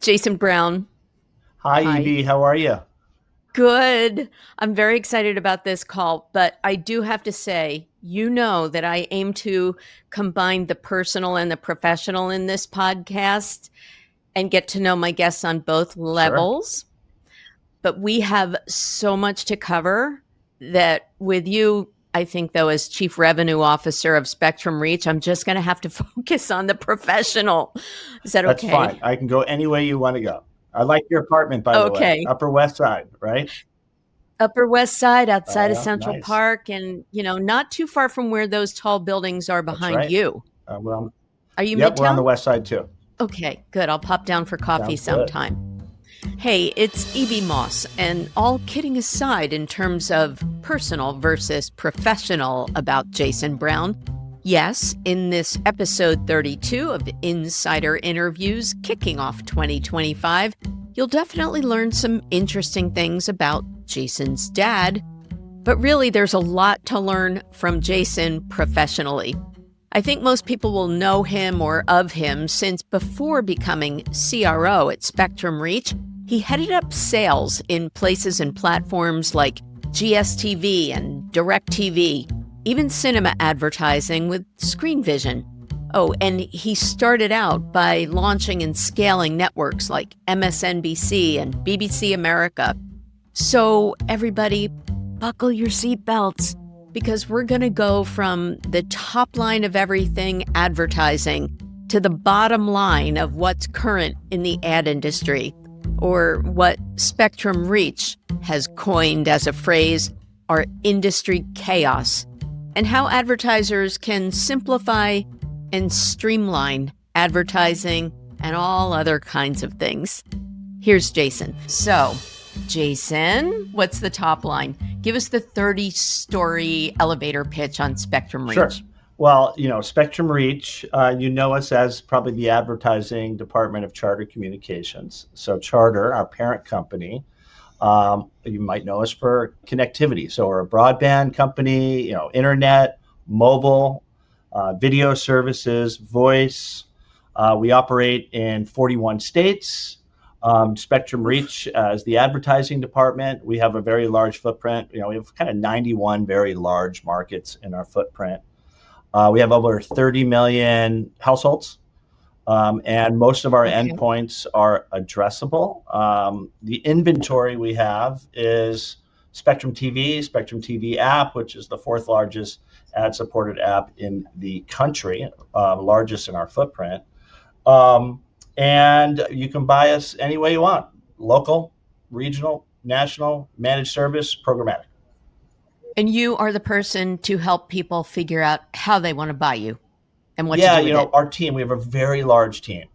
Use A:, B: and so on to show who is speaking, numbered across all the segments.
A: Jason Brown.
B: Hi,
A: Hi.
B: Evie. How are you?
A: Good. I'm very excited about this call, but I do have to say, you know that I aim to combine the personal and the professional in this podcast and get to know my guests on both
B: Sure.
A: levels. But we have so much to cover that with you, I think, though, as Chief Revenue Officer of Spectrum Reach, I'm just going to have to focus on the professional. Is that
B: That's fine.
A: okay?
B: I can go any way you want to go. I like your apartment, by the way.
A: Okay.
B: Upper West Side, right?
A: Upper West Side, outside of
B: Yeah,
A: Central
B: nice.
A: Park, and not too far from where those tall buildings are
B: That's
A: behind
B: right.
A: you.
B: We're on,
A: Are you
B: yep, we're on the
A: Midtown?
B: West Side too.
A: Okay, good. I'll pop down for coffee
B: Sounds good.
A: sometime. Hey, it's Evie Moss, and all kidding aside, in terms of personal versus professional about Jason Brown, yes, in this episode 32 of Insider Interviews kicking off 2025, you'll definitely learn some interesting things about Jason's dad. But really, there's a lot to learn from Jason professionally. I think most people will know him or of him since before becoming CRO at Spectrum Reach, he headed up sales in places and platforms like GSTV and DirecTV, even cinema advertising with Screenvision. Oh, and he started out by launching and scaling networks like MSNBC and BBC America. So, everybody, buckle your seatbelts because we're going to go from the top line of everything advertising to the bottom line of what's current in the ad industry, or what Spectrum Reach has coined as a phrase, our industry chaos, and how advertisers can simplify and streamline advertising and all other kinds of things. Here's Jason. So, Jason, what's the top line? Give us the 30-story elevator pitch on Spectrum Reach.
B: Sure. Well, Spectrum Reach, you know us as probably the advertising department of Charter Communications. So Charter, our parent company, you might know us for connectivity. So we're a broadband company, internet, mobile, video services, voice. We operate in 41 states. Spectrum Reach as the advertising department. We have a very large footprint. We have kind of 91 very large markets in our footprint. We have over 30 million households, and most of our endpoints are addressable. The inventory we have is Spectrum TV app, which is the fourth largest ad-supported app in the country, largest in our footprint. And you can buy us any way you want: local, regional, national, managed service, programmatic.
A: And you are the person to help people figure out how they want to buy you and what to
B: Yeah,
A: do with it.
B: our team, we have a very large team.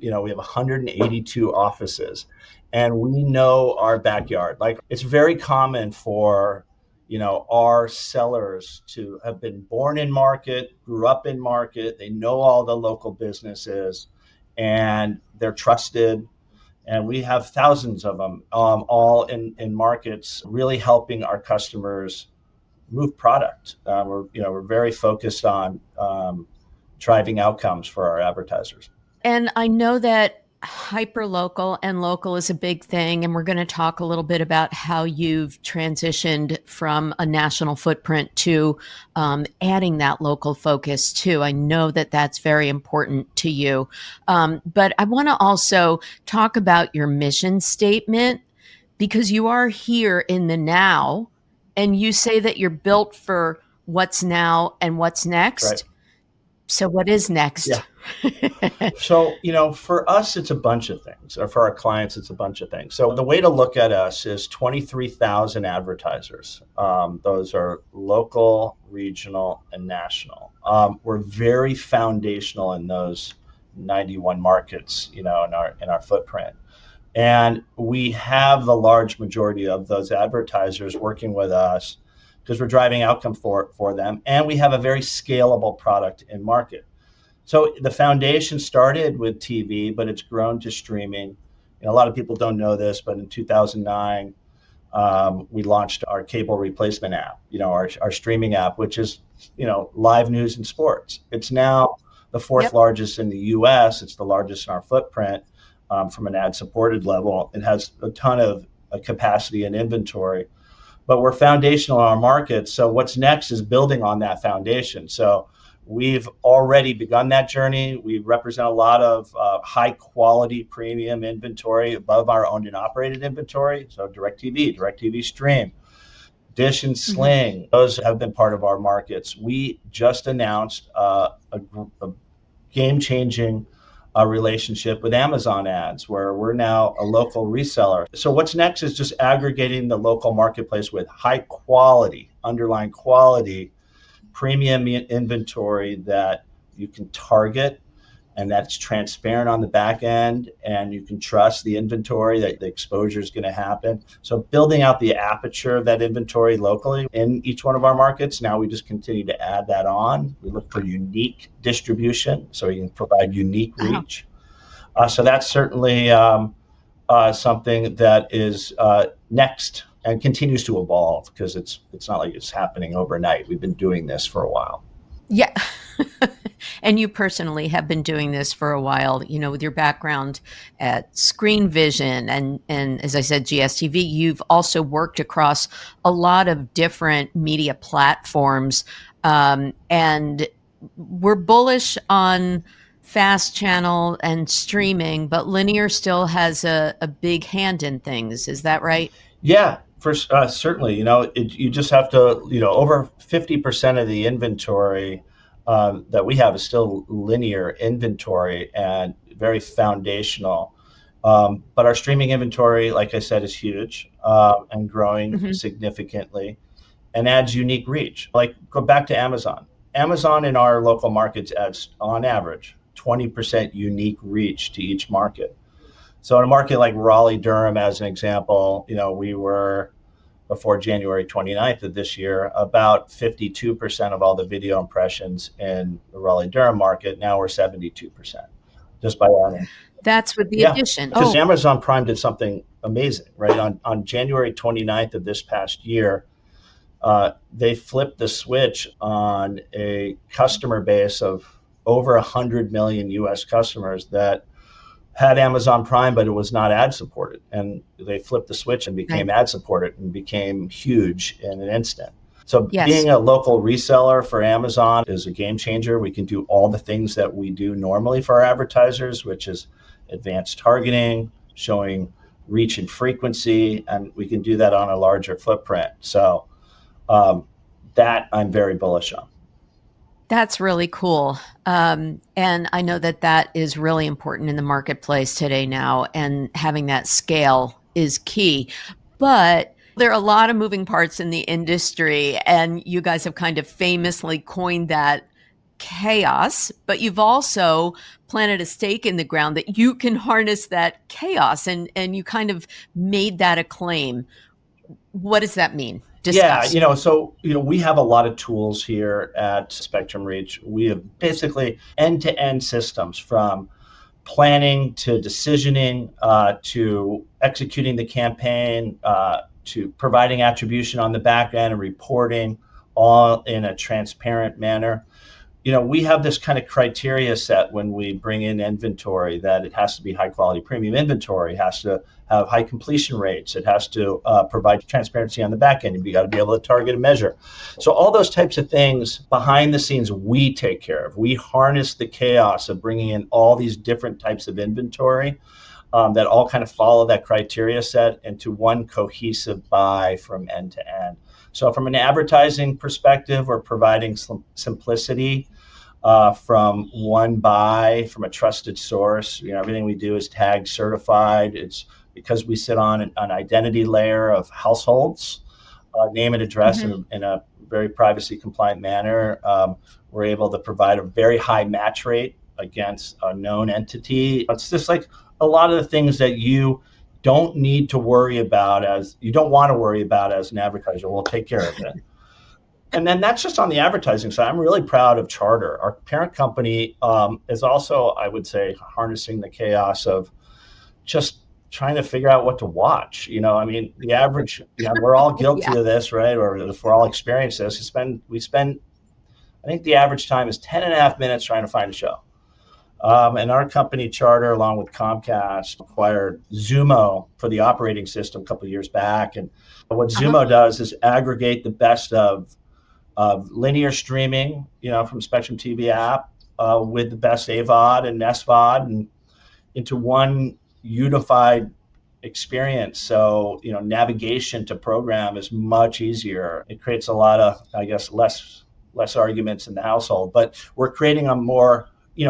B: We have 182 offices, and we know our backyard. Like, it's very common for, our sellers to have been born in market, grew up in market. They know all the local businesses, and they're trusted. And we have thousands of them, all in markets, really helping our customers move product. We're very focused on driving outcomes for our advertisers.
A: And I know that hyperlocal and local is a big thing. And we're going to talk a little bit about how you've transitioned from a national footprint to adding that local focus too. I know that that's very important to you. But I want to also talk about your mission statement, because you are here in the now and you say that you're built for what's now and what's next.
B: Right.
A: So what is next?
B: Yeah. So, for us, it's a bunch of things, or for our clients, it's a bunch of things. So the way to look at us is 23,000 advertisers. Those are local, regional, and national. We're very foundational in those 91 markets, in our footprint. And we have the large majority of those advertisers working with us because we're driving outcome for them. And we have a very scalable product in market. So the foundation started with TV, but it's grown to streaming. A lot of people don't know this, but in 2009, we launched our cable replacement app, our streaming app, which is, live news and sports. It's now the fourth largest in the US. It's the largest in our footprint. from an ad-supported level. It has a ton of capacity and inventory, but we're foundational in our market. So what's next is building on that foundation. So we've already begun that journey. We represent a lot of high quality premium inventory above our owned and operated inventory. So DirecTV Stream, Dish and Sling, those have been part of our markets. We just announced a game-changing relationship with Amazon ads, where we're now a local reseller. So what's next is just aggregating the local marketplace with high quality, underlying quality, premium inventory that you can target and that's transparent on the back end, and you can trust the inventory that the exposure is going to happen. So building out the aperture of that inventory locally in each one of our markets. Now we just continue to add that on. We look for unique distribution, so you can provide unique reach. So that's certainly something that is next and continues to evolve, because it's not like it's happening overnight. We've been doing this for a while.
A: Yeah. And you personally have been doing this for a while, with your background at Screenvision and as I said, GSTV. You've also worked across a lot of different media platforms. And we're bullish on fast channel and streaming, but linear still has a big hand in things. Is that right?
B: Yeah, certainly. You just have to, over 50% of the inventory that we have is still linear inventory and very foundational. But our streaming inventory, like I said, is huge and growing significantly and adds unique reach. Like, go back to Amazon. Amazon in our local markets adds, on average, 20% unique reach to each market. So in a market like Raleigh-Durham, as an example, we were, before January 29th of this year, about 52% of all the video impressions in the Raleigh-Durham market. Now we're 72%, just by owning.
A: That's with the addition.
B: Because Amazon Prime did something amazing, right? On January 29th of this past year, they flipped the switch on a customer base of over 100 million US customers that had Amazon Prime, but it was not ad supported. And they flipped the switch and became ad supported and became huge in an instant. So being a local reseller for Amazon is a game changer. We can do all the things that we do normally for our advertisers, which is advanced targeting, showing reach and frequency, and we can do that on a larger footprint. So that I'm very bullish on.
A: That's really cool. And I know that is really important in the marketplace today now, and having that scale is key. But there are a lot of moving parts in the industry, and you guys have kind of famously coined that chaos, but you've also planted a stake in the ground that you can harness that chaos, and you kind of made that a claim. What does that mean? Discuss.
B: We have a lot of tools here at Spectrum Reach. We have basically end-to-end systems, from planning to decisioning to executing the campaign to providing attribution on the back end and reporting, all in a transparent manner. We have this kind of criteria set when we bring in inventory, that it has to be high quality premium inventory, it has to have high completion rates, it has to provide transparency on the back end. You got to be able to target and measure. So all those types of things behind the scenes we take care of. We harness the chaos of bringing in all these different types of inventory that all kind of follow that criteria set into one cohesive buy from end to end. So from an advertising perspective, we're providing simplicity from one buy from a trusted source. Everything we do is tag certified. It's because we sit on an identity layer of households, name and address in a very privacy compliant manner. We're able to provide a very high match rate against a known entity. It's just like a lot of the things that you don't need to worry about you don't want to worry about as an advertiser. We'll take care of it. And then that's just on the advertising side. I'm really proud of Charter. Our parent company is also, I would say, harnessing the chaos of just trying to figure out what to watch. The average, we're all guilty of this, right? Or if we're all experienced this, we spend, I think the average time is 10 and a half minutes trying to find a show. And our company Charter, along with Comcast, acquired Xumo for the operating system a couple of years back. And what
A: Uh-huh.
B: Xumo does is aggregate the best of linear streaming, from Spectrum TV app, with the best AVOD and SVOD, and into one unified experience. So, navigation to program is much easier. It creates a lot of, I guess, less arguments in the household, but we're creating a more,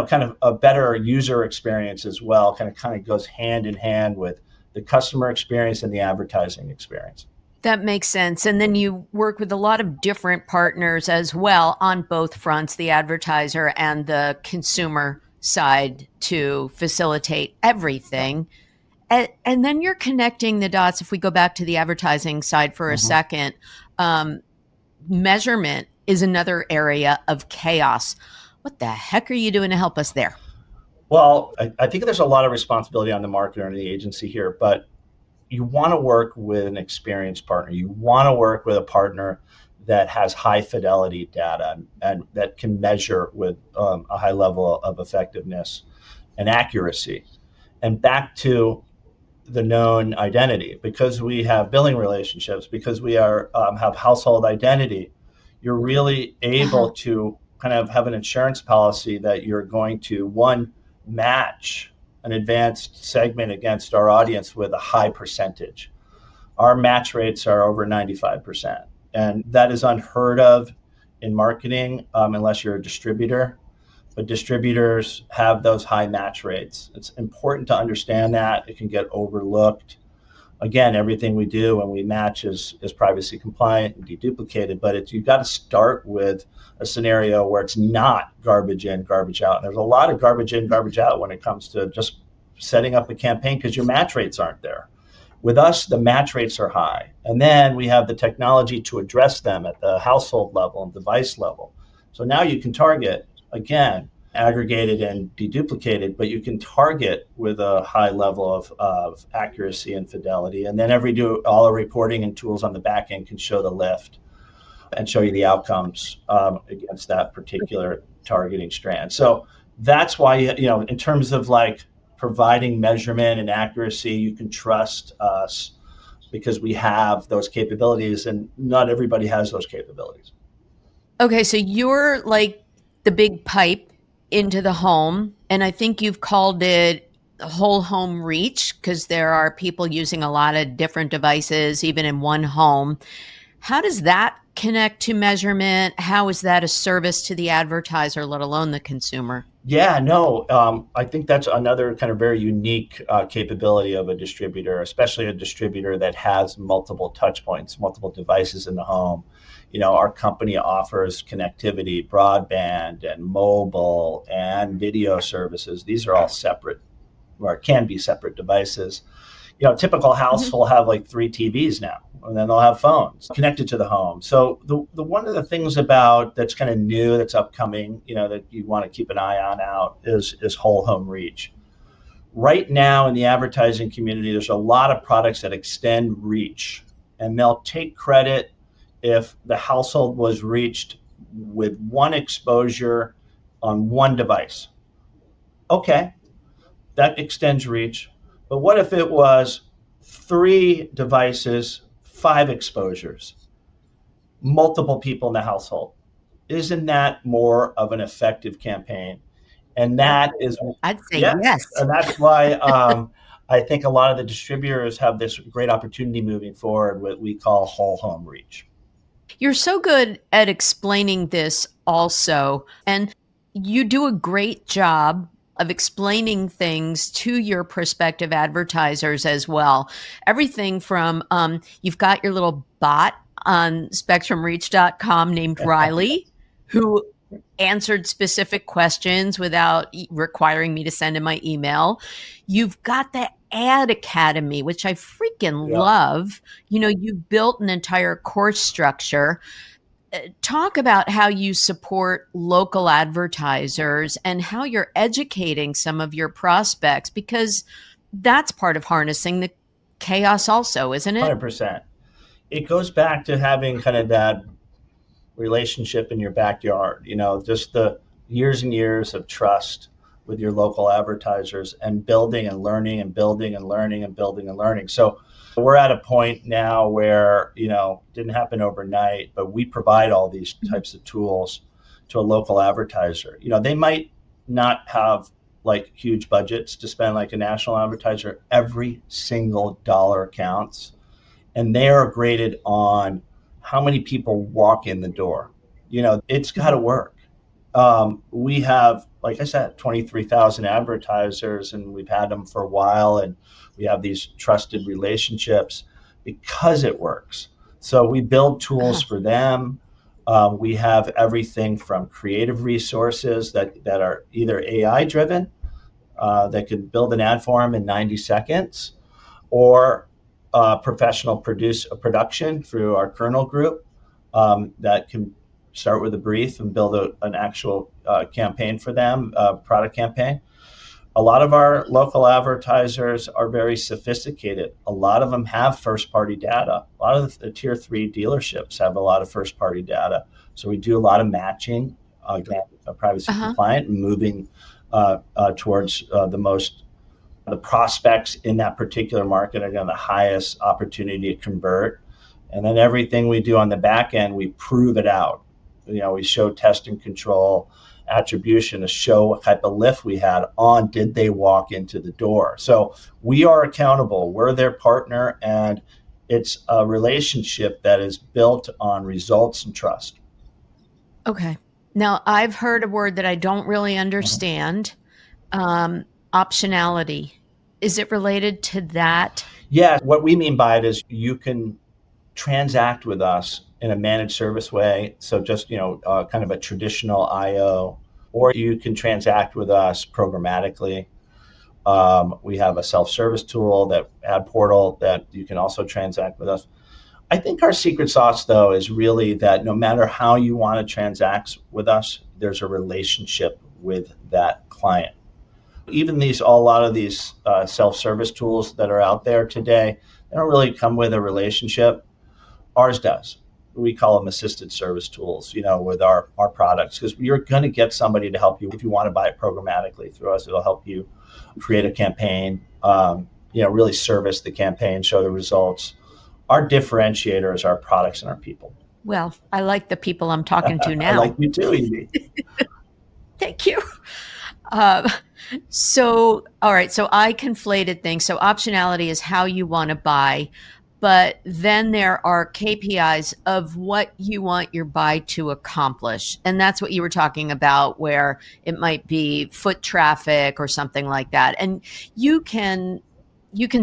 B: kind of a better user experience as well. Kind of goes hand in hand with the customer experience and the advertising experience.
A: That makes sense. And then you work with a lot of different partners as well on both fronts, the advertiser and the consumer side, to facilitate everything. And then you're connecting the dots. If we go back to the advertising side for a
B: Mhm.
A: second, um, measurement is another area of chaos. What the heck are you doing to help us there?
B: Well, I think there's a lot of responsibility on the marketer and the agency here, but you want to work with an experienced partner. You want to work with a partner that has high fidelity data and that can measure with a high level of effectiveness and accuracy. And back to the known identity, because we have billing relationships, because we have household identity, you're really able
A: Uh-huh.
B: to kind of have an insurance policy that you're going to, one, match an advanced segment against our audience with a high percentage. Our match rates are over 95%. And that is unheard of in marketing, unless you're a distributor. But distributors have those high match rates. It's important to understand that. It can get overlooked. Again, everything we do when we match is privacy compliant and deduplicated, but you've got to start with a scenario where it's not garbage in, garbage out. And there's a lot of garbage in, garbage out when it comes to just setting up a campaign because your match rates aren't there. With us, the match rates are high. And then we have the technology to address them at the household level and device level. So now you can target, again, aggregated and deduplicated, but you can target with a high level of accuracy and fidelity. And then all the reporting and tools on the back end can show the lift and show you the outcomes against that particular targeting strand. So that's why, in terms of like providing measurement and accuracy, you can trust us because we have those capabilities, and not everybody has those capabilities.
A: Okay, so you're like the big pipe into the home, and I think you've called it whole home reach because there are people using a lot of different devices, even in one home. How does that connect to measurement? How is that a service to the advertiser, let alone the consumer?
B: Yeah, no, I think that's another kind of very unique capability of a distributor, especially a distributor that has multiple touch points, multiple devices in the home. Our company offers connectivity, broadband, and mobile, and video services. These are all separate, or can be separate devices. A typical house
A: Mhm.
B: will have like 3 TVs now, and then they'll have phones connected to the home. So the one of the things about that's kind of new, that's upcoming, that you want to keep an eye on out is whole home reach. Right now in the advertising community, there's a lot of products that extend reach, and they'll take credit if the household was reached with one exposure on one device. Okay, that extends reach. But what if it was 3 devices, 5 exposures, multiple people in the household? Isn't that more of an effective campaign? And that is,
A: I'd say
B: yes,
A: yes.
B: and that's why I think a lot of the distributors have this great opportunity moving forward, what we call whole home reach.
A: You're so good at explaining this also. And you do a great job of explaining things to your prospective advertisers as well. Everything from you've got your little bot on spectrumreach.com named Riley, who answered specific questions without requiring me to send in my email. You've got the Ad Academy, which I freaking
B: Yeah,
A: love. You built an entire course structure. Talk about how you support local advertisers and how you're educating some of your prospects, because that's part of harnessing the chaos also, isn't it?
B: 100%. It goes back to having kind of that relationship in your backyard, just the years and years of trust, with your local advertisers and building and learning and building and learning and building and learning. So we're at a point now where, didn't happen overnight, but we provide all these types of tools to a local advertiser. They might not have like huge budgets to spend like a national advertiser. Every single dollar counts. And they are graded on how many people walk in the door. It's got to work. We have, like I said, 23,000 advertisers, and we've had them for a while, and we have these trusted relationships because it works. So we build tools for them. We have everything from creative resources that are either AI driven, that can build an ad for them in 90 seconds, or professional production through our kernel group that can start with a brief and build an actual campaign for them, product campaign. A lot of our local advertisers are very sophisticated. A lot of them have first-party data. A lot of the tier 3 dealerships have a lot of first-party data. So we do a lot of matching, again, privacy compliant, and moving towards the prospects in that particular market are going to have the highest opportunity to convert. And then everything we do on the back end, we prove it out. We show test and control attribution to show what type of lift we had on did they walk into the door. So we are accountable. We're their partner, and it's a relationship that is built on results and trust.
A: Okay. Now, I've heard a word that I don't really understand, optionality. Is it related to that?
B: Yeah, what we mean by it is you can transact with us in a managed service way. So just, kind of a traditional IO, or you can transact with us programmatically. We have a self-service tool, that ad portal, that you can also transact with us. I think our secret sauce, though, is really that no matter how you want to transact with us, there's a relationship with that client. Even a lot of these self-service tools that are out there today, they don't really come with a relationship. Ours does. We call them assisted service tools, with our products, because you're going to get somebody to help you. If you want to buy it programmatically through us, it'll help you create a campaign, really service the campaign, show the results. Our differentiator is our products and our people.
A: Well, I like the people I'm talking to now.
B: I like you too, Evie.
A: Thank you. So, all right. So I conflated things. So optionality is how you want to buy, but then there are KPIs of what you want your buy to accomplish. And that's what you were talking about, where it might be foot traffic or something like that. And you can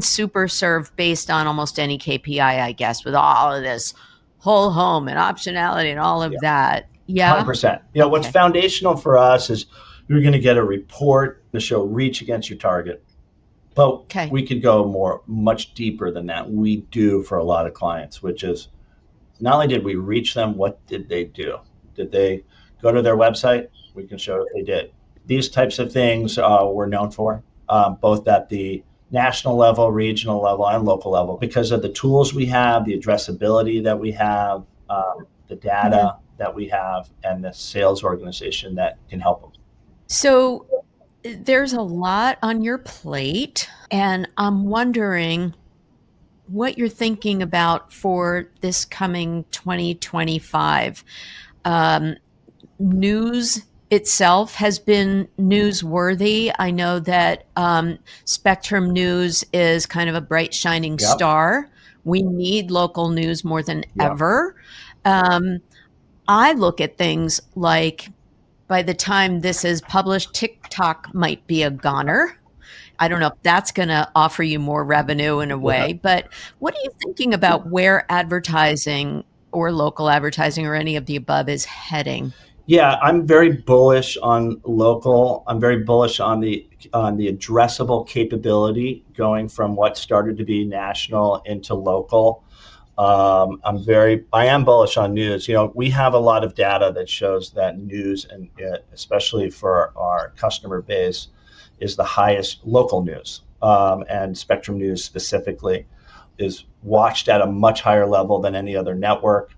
A: super serve based on almost any KPI, I guess, with all of this whole home and optionality and all of that. Yeah.
B: 100%. What's foundational for us is you're going to get a report to show reach against your target. But we could go much deeper than that. We do for a lot of clients, which is not only did we reach them, what did they do? Did they go to their website? We can show that they did. These types of things we're known for, both at the national level, regional level, and local level, because of the tools we have, the addressability that we have, the data that we have, and the sales organization that can help them.
A: So there's a lot on your plate, and I'm wondering what you're thinking about for this coming 2025. News itself has been newsworthy. I know that Spectrum News is kind of a bright, shining star. We need local news more than ever. I look at things like, by the time this is published, TikTok might be a goner. I don't know if that's going to offer you more revenue in a way, but what are you thinking about where advertising or local advertising or any of the above is heading?
B: Yeah, I'm very bullish on local. I'm very bullish on the addressable capability going from what started to be national into local. I am bullish on news. We have a lot of data that shows that news, and especially for our customer base, is the highest local news, and Spectrum News specifically is watched at a much higher level than any other network.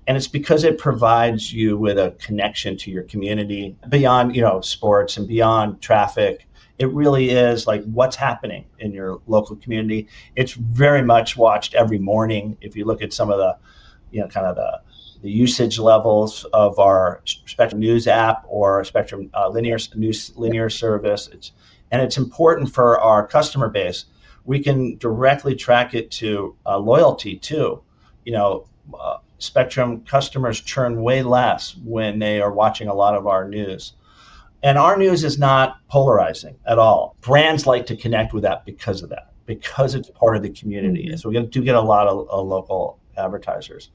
B: And it's because it provides you with a connection to your community beyond, sports and beyond traffic. It really is like what's happening in your local community. It's very much watched every morning. If you look at some of the, kind of the usage levels of our Spectrum News app or Spectrum linear service, it's important for our customer base. We can directly track it to loyalty too. Spectrum customers churn way less when they are watching a lot of our news. And our news is not polarizing at all. Brands like to connect with that because of that, because it's part of the community. Mm-hmm. So we do get a lot of local advertisers.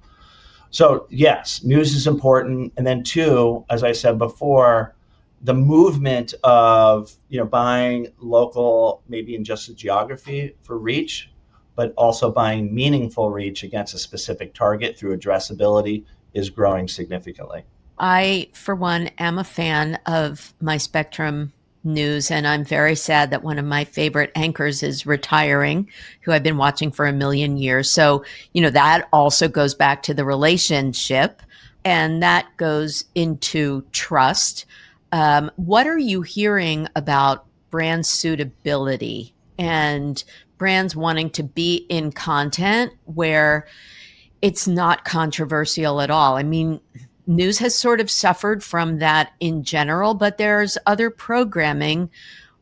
B: So yes, news is important. And then two, as I said before, the movement of buying local, maybe in just a geography for reach, but also buying meaningful reach against a specific target through addressability is growing significantly.
A: I, for one, am a fan of my Spectrum News, and I'm very sad that one of my favorite anchors is retiring, who I've been watching for a million years. So, that also goes back to the relationship, and that goes into trust. What are you hearing about brand suitability and brands wanting to be in content where it's not controversial at all? I mean, news has sort of suffered from that in general, but there's other programming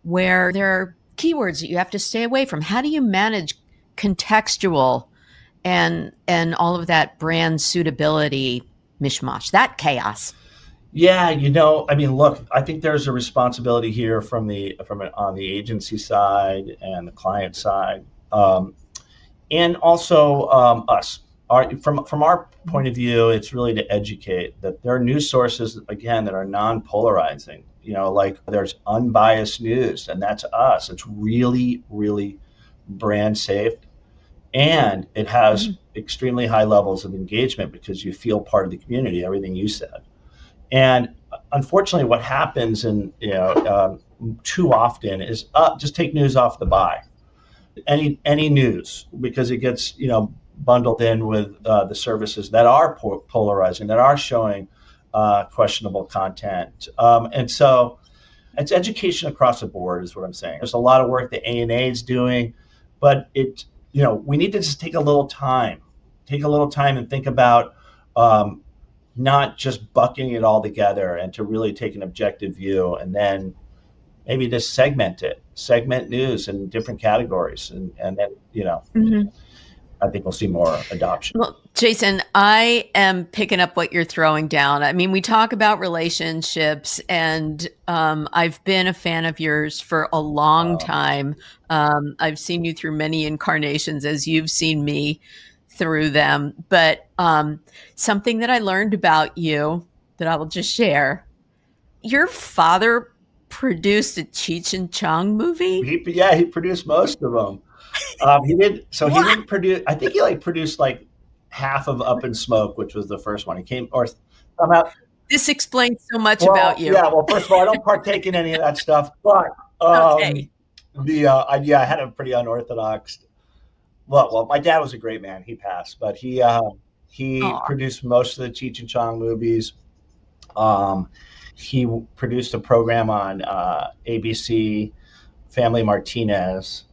A: where there are keywords that you have to stay away from. How do you manage contextual and all of that brand suitability mishmash, that chaos?
B: Yeah, look, I think there's a responsibility here on the agency side and the client side, and also us. From our point of view, it's really to educate that there are news sources again that are non-polarizing. Like there's unbiased news, and that's us. It's really, really brand safe, and it has extremely high levels of engagement because you feel part of the community. Everything you said. And unfortunately, what happens too often is just take news off the buy. Any news, because it gets bundled in with the services that are polarizing, that are showing questionable content, and so it's education across the board, is what I'm saying. There's a lot of work that ANA is doing, but we need to just take a little time and think about. Not just bucking it all together, and to really take an objective view, and then maybe just segment news in different categories. And then, I think we'll see more adoption.
A: Well, Jason, I am picking up what you're throwing down. I mean, we talk about relationships, and I've been a fan of yours for a long time. I've seen you through many incarnations as you've seen me through them. But something that I learned about you that I will just share, your father produced a Cheech and Chong movie?
B: He produced most of them. He didn't produce, I think he produced half of Up in Smoke, which was the first one. He came, or somehow.
A: This explains so much about you.
B: Yeah, well, first of all, I don't partake in any of that stuff, but
A: okay.
B: I had a pretty unorthodox. Well, my dad was a great man. He passed, but he produced most of the Cheech and Chong movies. He produced a program on ABC, Family Martinez.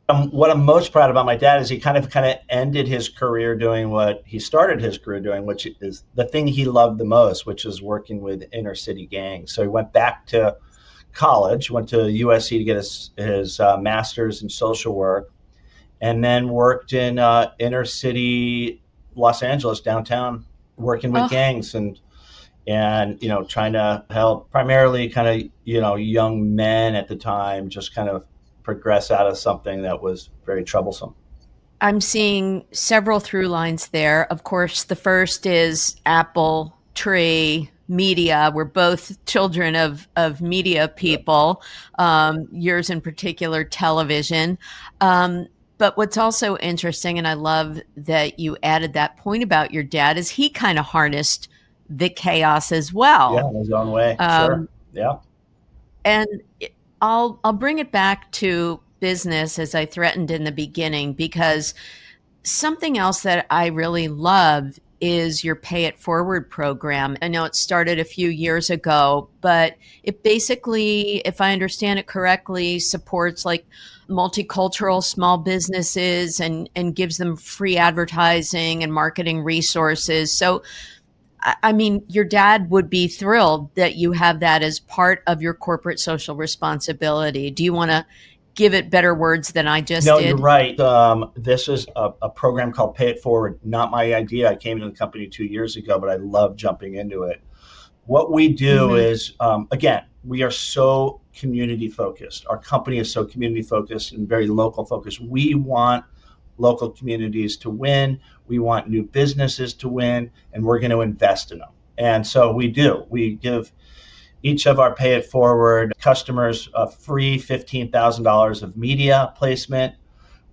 B: What I'm most proud about my dad is he kind of ended his career doing what he started his career doing, which is the thing he loved the most, which is working with inner city gangs. So he went back to college, went to USC to get his master's in social work, and then worked in inner city Los Angeles, downtown, working with gangs and trying to help primarily young men at the time just progress out of something that was very troublesome.
A: I'm seeing several through lines there. Of course, the first is Apple, Tree, media. We're both children of media people, yours in particular, television. But what's also interesting, and I love that you added that point about your dad, is he kind of harnessed the chaos as well.
B: Yeah, in his own way. Sure. Yeah.
A: And I'll bring it back to business, as I threatened in the beginning, because something else that I really love is your Pay It Forward program. I know it started a few years ago, but it basically, if I understand it correctly, supports like multicultural small businesses and gives them free advertising and marketing resources. So I mean, your dad would be thrilled that you have that as part of your corporate social responsibility. Do you want to give it better words than I just
B: No, you're
A: did?
B: right. This is a program called Pay It Forward. Not my idea. I came into the company 2 years ago, but I love jumping into it. What we do
A: Mm-hmm.
B: is, again, we are so community focused. Our company is so community focused and very local focused. We want local communities to win. We want new businesses to win, and we're going to invest in them. And so we do. We give each of our Pay It Forward customers a free $15,000 of media placement.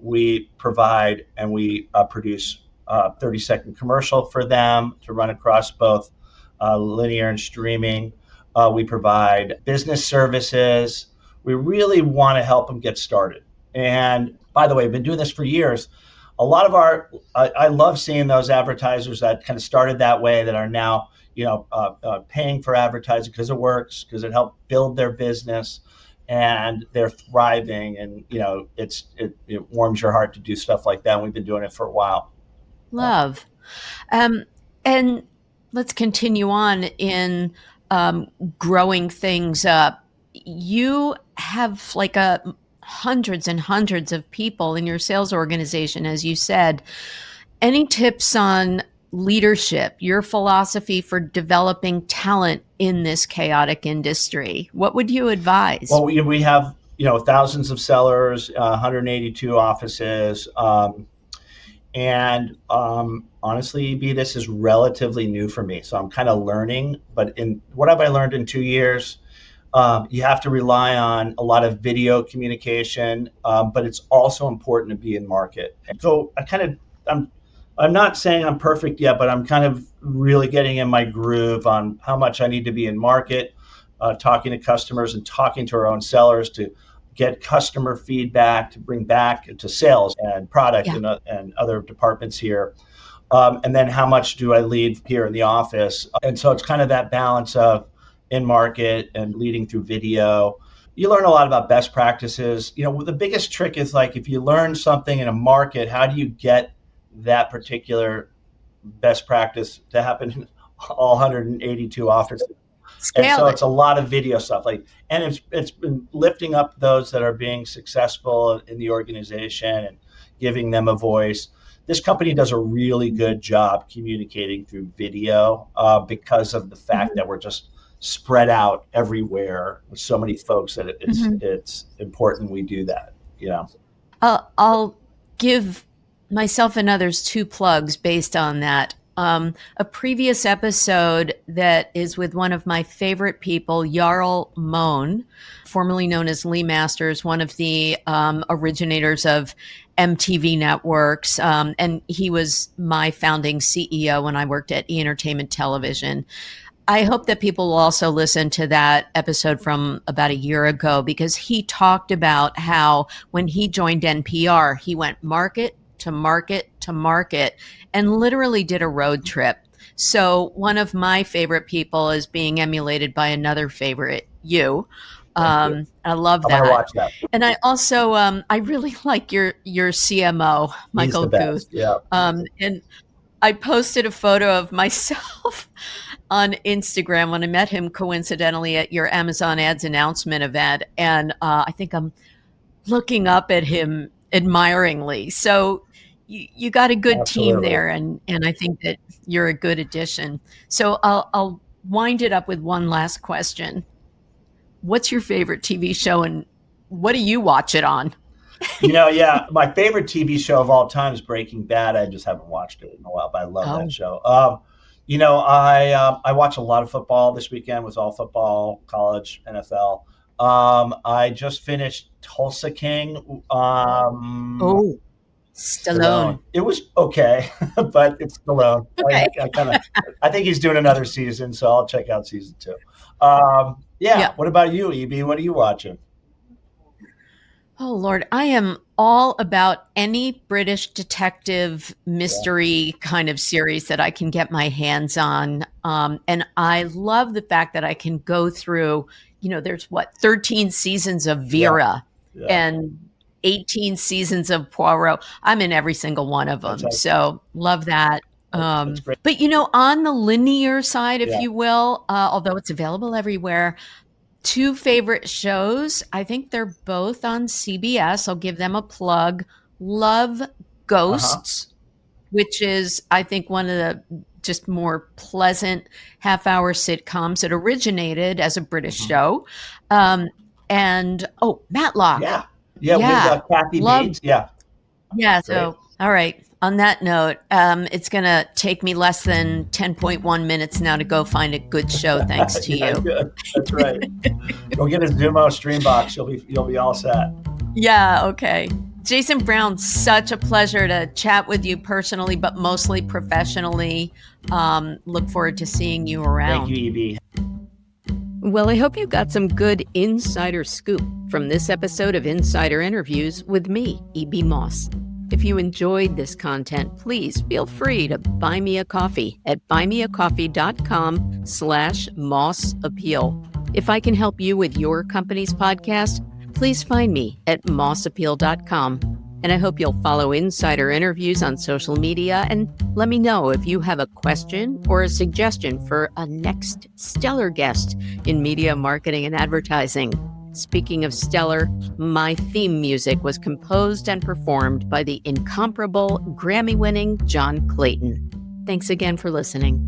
B: We provide and we produce a 30-second commercial for them to run across both linear and streaming. We provide business services. We really want to help them get started. And by the way, I've been doing this for years. A lot of I love seeing those advertisers that kind of started that way that are now, paying for advertising because it works, because it helped build their business, and they're thriving. And it warms your heart to do stuff like that. And we've been doing it for a while.
A: Love. Um, and let's continue on in growing things up. You have like hundreds and hundreds of people in your sales organization, as you said. Any tips on leadership, your philosophy for developing talent in this chaotic industry? What would you advise?
B: Well, we have thousands of sellers, 182 offices. And honestly, EB, this is relatively new for me. So I'm kind of learning. But what have I learned in 2 years? You have to rely on a lot of video communication, but it's also important to be in market. So I'm not saying I'm perfect yet, but I'm kind of really getting in my groove on how much I need to be in market, talking to customers and talking to our own sellers to get customer feedback to bring back to sales and product
A: Yeah.
B: and other departments here. And then how much do I lead here in the office? And so it's kind of that balance of in market and leading through video. You learn a lot about best practices. The biggest trick is like if you learn something in a market, how do you get that particular best practice to happen in all 182 offices? And
A: Scale
B: so
A: it.
B: it's a lot of video stuff, and it's been lifting up those that are being successful in the organization and giving them a voice. This company does a really good job communicating through video because of the fact that we're just spread out everywhere with so many folks that
A: Mhm.
B: it's important we do that.
A: I'll give myself and others two plugs based on that. A previous episode that is with one of my favorite people, Jarl Moan, formerly known as Lee Masters, one of the originators of MTV Networks. And he was my founding CEO when I worked at E Entertainment Television. I hope that people will also listen to that episode from about a year ago because he talked about how when he joined NPR, he went market to market to market and literally did a road trip. So one of my favorite people is being emulated by another favorite, you.
B: Thank you.
A: I love
B: I'm going to
A: that.
B: watch that.
A: And I also, I really like your CMO,
B: He's the
A: Michael Guth.
B: best. Yeah.
A: And I posted a photo of myself on Instagram when I met him coincidentally at your Amazon Ads announcement event. And I think I'm looking up at him admiringly. So you got a good team
B: Absolutely.
A: there. And I think that you're a good addition. So I'll wind it up with one last question. What's your favorite TV show and what do you watch it on?
B: Yeah, my favorite TV show of all time is Breaking Bad. I just haven't watched it in a while, but I love that
A: Oh,
B: show. I watch a lot of football. This weekend was all football, college, NFL. I just finished Tulsa King.
A: oh,
B: Stallone.
A: Stallone.
B: It was okay, but it's Stallone.
A: Okay.
B: I think he's doing another season, so I'll check out season 2. Yeah.
A: Yeah.
B: What about you, EB? What are you watching?
A: Oh, Lord, I am all about any British detective mystery kind of series that I can get my hands on. And I love the fact that I can go through, there's 13 seasons of
B: Yeah.
A: Vera
B: Yeah.
A: and 18 seasons of Poirot. I'm in every single one of them. So love that.
B: That's great.
A: But, on the linear side, if
B: Yeah.
A: you will, although it's available everywhere, two favorite shows. I think they're both on CBS. I'll give them a plug. Love Ghosts, which is, I think, one of the just more pleasant half-hour sitcoms. It originated as a British show. And Matlock.
B: Yeah. With Kathy Bates. Yeah.
A: So, all right. On that note, it's going to take me less than 10.1 minutes now to go find a good show, thanks to you.
B: Good. That's right. Go get a Xumo stream box. You'll be all set.
A: Yeah, okay. Jason Brown, such a pleasure to chat with you personally, but mostly professionally. Look forward to seeing you around.
B: Thank you, Evie.
A: Well, I hope you got some good insider scoop from this episode of Insider Interviews with me, E.B. Moss. If you enjoyed this content, please feel free to buy me a coffee at buymeacoffee.com/mossappeal. If I can help you with your company's podcast, please find me at mossappeal.com. And I hope you'll follow Insider Interviews on social media and let me know if you have a question or a suggestion for a next stellar guest in media, marketing, and advertising. Speaking of stellar, my theme music was composed and performed by the incomparable Grammy-winning John Clayton. Thanks again for listening.